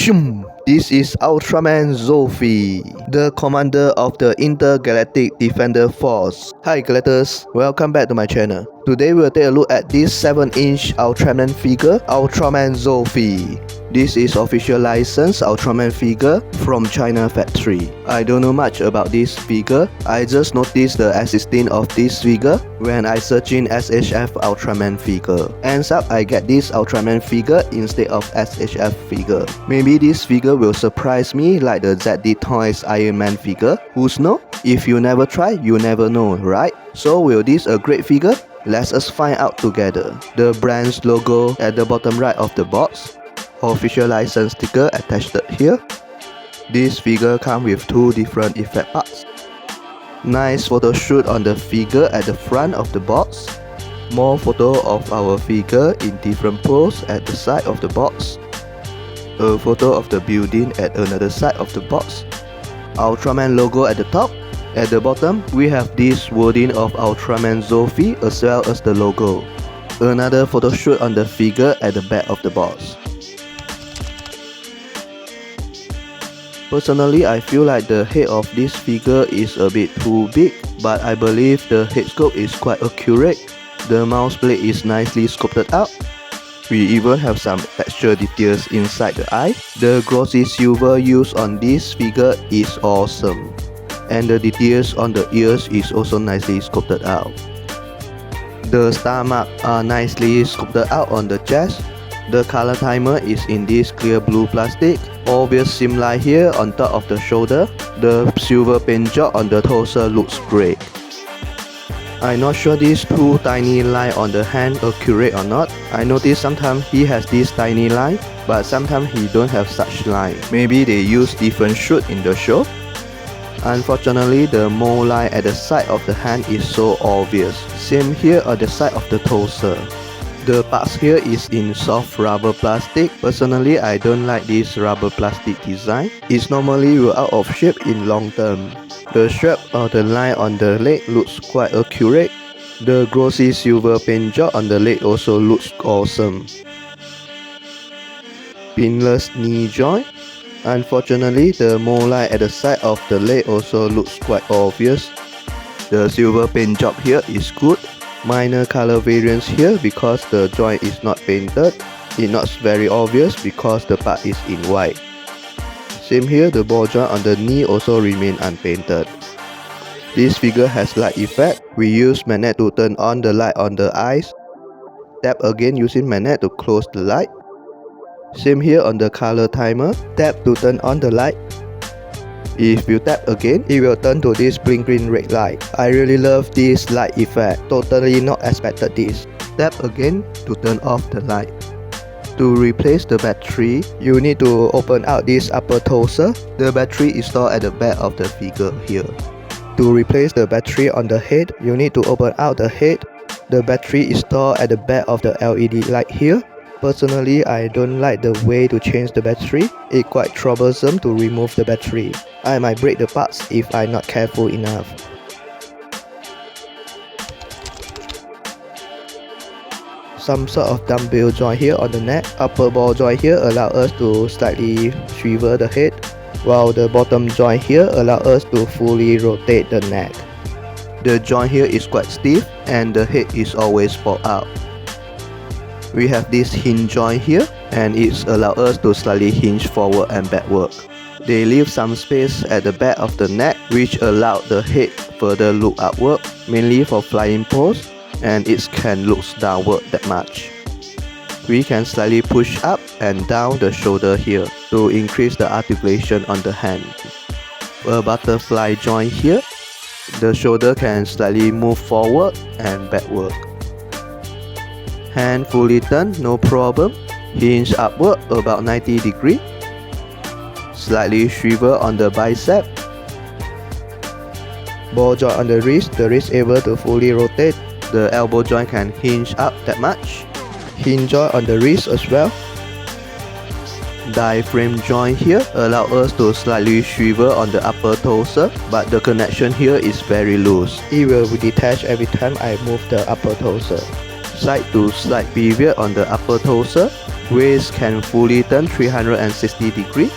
This is Ultraman Zoffy, the commander of the Intergalactic Defender Force. Hi collectors, welcome back to my channel. Today we'll take a look at this 7-inch Ultraman figure, Ultraman Zoffy. This is official licensed Ultraman figure from China factory. I don't know much about this figure, I just noticed the existence of this figure when I search in SHF Ultraman figure. Ends up I get this Ultraman figure instead of SHF figure. Maybe this figure will surprise me like the ZD Toys Iron Man figure. Who's know? If you never try, you never know, right? So will this a great figure? Let's us find out together. The brand's logo at the bottom right of the box. Official license sticker attached here. This figure comes with two different effect parts. Nice photo shoot on the figure at the front of the box. More photo of our figure in different pose at the side of the box. A photo of the building at another side of the box. Ultraman logo at the top. At the bottom, we have this wording of Ultraman Zoffy as well as the logo. Another photo shoot on the figure at the back of the box. Personally, I feel like the head of this figure is a bit too big, but I believe the head sculpt is quite accurate. The mouse blade is nicely sculpted out. We even have some texture details inside the eye. The glossy silver used on this figure is awesome. And the details on the ears is also nicely sculpted out. The star marks are nicely sculpted out on the chest. The color timer is in this clear blue plastic. Obvious seam line here on top of the shoulder. The silver paint job on the torso looks great. I'm not sure these two tiny lines on the hand accurate or not. I notice sometimes he has this tiny line, but sometimes he don't have such line. Maybe they use different shoot in the show. Unfortunately, the mole line at the side of the hand is so obvious. Same here on the side of the torso. The parts here is in soft rubber plastic. Personally, I don't like this rubber plastic design. It's normally out of shape in long term. The shape of the line on the leg looks quite accurate. The glossy silver paint job on the leg also looks awesome. Pinless knee joint. Unfortunately, the mole line at the side of the leg also looks quite obvious. The silver paint job here is good. Minor color variance here because the joint is not painted. It's not very obvious because the part is in white. Same here, the ball joint on the knee also remain unpainted. This figure has light effect. We use magnet to turn on the light on the eyes. Tap again using magnet to close the light. Same here on the color timer. Tap to turn on the light. If you tap again, it will turn to this blink green red light. I really love this light effect. Totally not expected this. Tap again to turn off the light. To replace the battery, you need to open out this upper torso. The battery is stored at the back of the figure here. To replace the battery on the head, you need to open out the head. The battery is stored at the back of the LED light here. Personally, I don't like the way to change the battery. It's quite troublesome to remove the battery. I might break the parts if I'm not careful enough. Some sort of dumbbell joint here on the neck. Upper ball joint here allow us to slightly swivel the head, while the bottom joint here allow us to fully rotate the neck. The joint here is quite stiff and the head is always pop out. We have this hinge joint here and it allows us to slightly hinge forward and backward. They leave some space at the back of the neck which allow the head further look upward, mainly for flying pose, and it can look downward that much. We can slightly push up and down the shoulder here to increase the articulation on the hand. A butterfly joint here. The shoulder can slightly move forward and backward. Hand fully turned, no problem. Hinge upward about 90 degrees. Slightly swivel on the bicep. Ball joint on the wrist able to fully rotate. The elbow joint can hinge up that much. Hinge joint on the wrist as well. Diaphragm joint here allow us to slightly swivel on the upper torso, but the connection here is very loose. It will detach every time I move the upper torso. Side to side pivot on the upper torso. Waist can fully turn 360 degrees.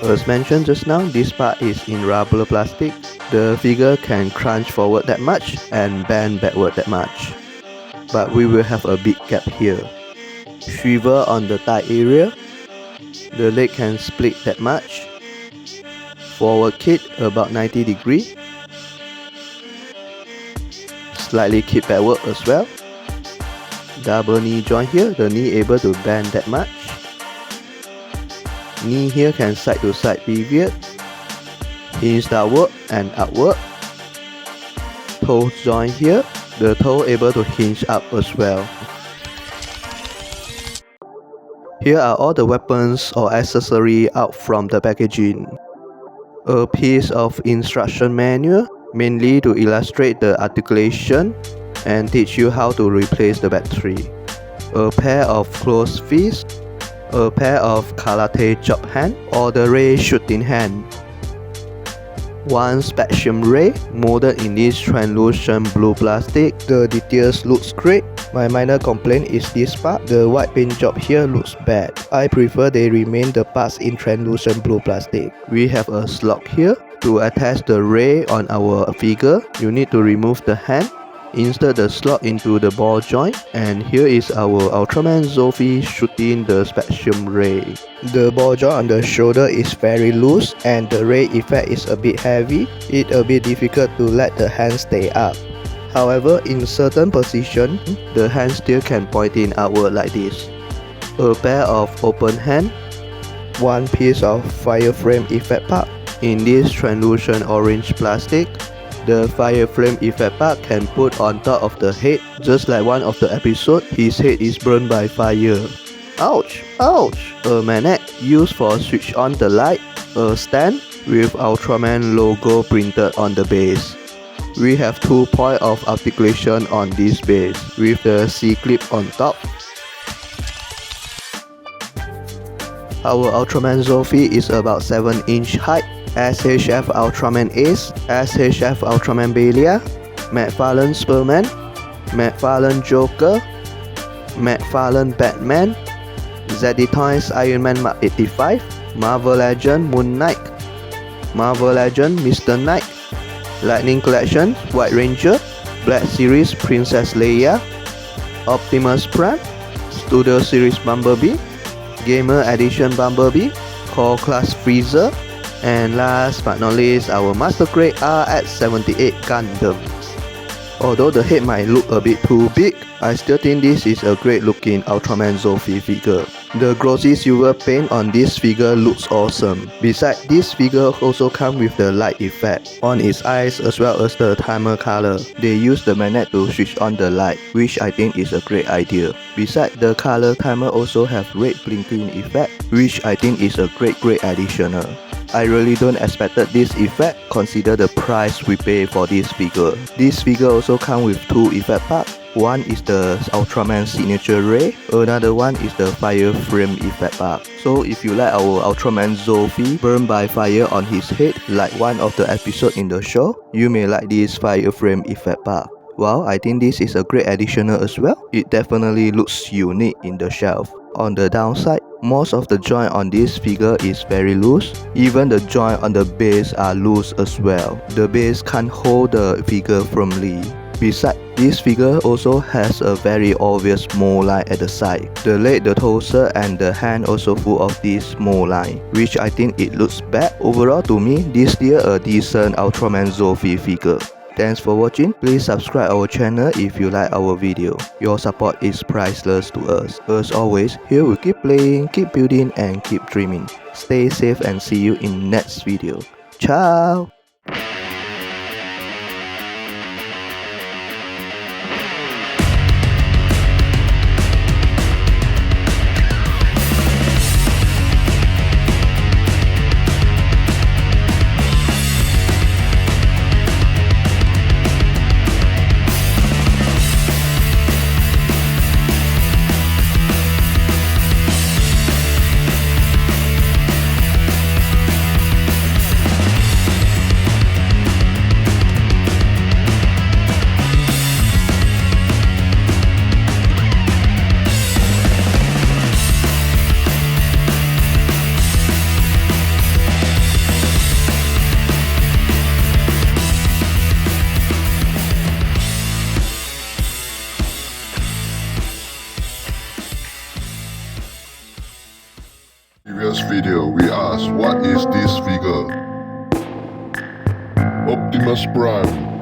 As mentioned just now, this part is in rubber plastic. The figure can crunch forward that much and bend backward that much. But we will have a big gap here. Swivel on the thigh area. The leg can split that much. Forward kick about 90 degrees. Slightly kick backward as well. Double knee joint here, the knee able to bend that much. Knee here can side to side pivot. Hinge downward and upward. Toe joint here, the toe able to hinge up as well. Here are all the weapons or accessories out from the packaging. A piece of instruction manual, mainly to illustrate the articulation and teach you how to replace the battery. A pair of closed fists, a pair of karate chop hand or the ray shooting hand. One spectrum ray molded in this translucent blue plastic. The details looks great. My minor complaint is this part. The white paint job here looks bad. I prefer they remain the parts in translucent blue plastic. We have a slot here. To attach the ray on our figure, you need to remove the hand, insert the slot into the ball joint, and here is our Ultraman Zoffy shooting the spectrum ray. The ball joint on the shoulder is very loose and the ray effect is a bit heavy. It's a bit difficult to let the hand stay up. However, in certain position, the hand still can point in outward like this. A pair of open hand. One piece of fireframe effect part. In this translucent orange plastic, the fireframe effect part can put on top of the head. Just like one of the episodes, his head is burned by fire. Ouch! Ouch! A magnet used for switch on the light. A stand with Ultraman logo printed on the base. We have 2 points of articulation on this base with the C-clip on top. Our Ultraman Zoffy is about 7-inch height. SHF Ultraman Ace, SHF Ultraman Belia, McFarlane Superman, McFarlane Joker, McFarlane Batman, ZD Toys Iron Man Mark 85, Marvel Legend Moon Knight, Marvel Legend Mr. Knight, Lightning Collection White Ranger, Black Series Princess Leia, Optimus Prime, Studio Series Bumblebee, Gamer Edition Bumblebee, Core Class Freezer, and last but not least, our Master Grade RX-78 Gundam. Although the head might look a bit too big, I still think this is a great looking Ultraman Zoffy figure. The glossy silver paint on this figure looks awesome. Besides, this figure also comes with the light effect on its eyes as well as the timer color. They use the magnet to switch on the light, which I think is a great idea. Besides, the color timer also have red blinking effect, which I think is a great additional. I really don't expect this effect, consider the price we pay for this figure. This figure also comes with 2 effect parts. One is the Ultraman signature ray, another one is the fireframe effect part. So if you like our Ultraman Zoffy burned by fire on his head like one of the episodes in the show, you may like this fireframe effect part. Wow, I think this is a great additional as well. It definitely looks unique in the shelf. On the downside, most of the joint on this figure is very loose. Even the joint on the base are loose as well. The base can't hold the figure firmly. Besides, this figure also has a very obvious mole line at the side. The leg, the torso and the hand also full of this mole line, which I think it looks bad. Overall to me, this still a decent Ultraman Zoffy figure. Thanks for watching. Please subscribe our channel if you like our video. Your support is priceless to us. As always, here we keep playing, keep building and keep dreaming. Stay safe and see you in next video. Ciao! previous video, we asked what is this figure? Optimus Prime.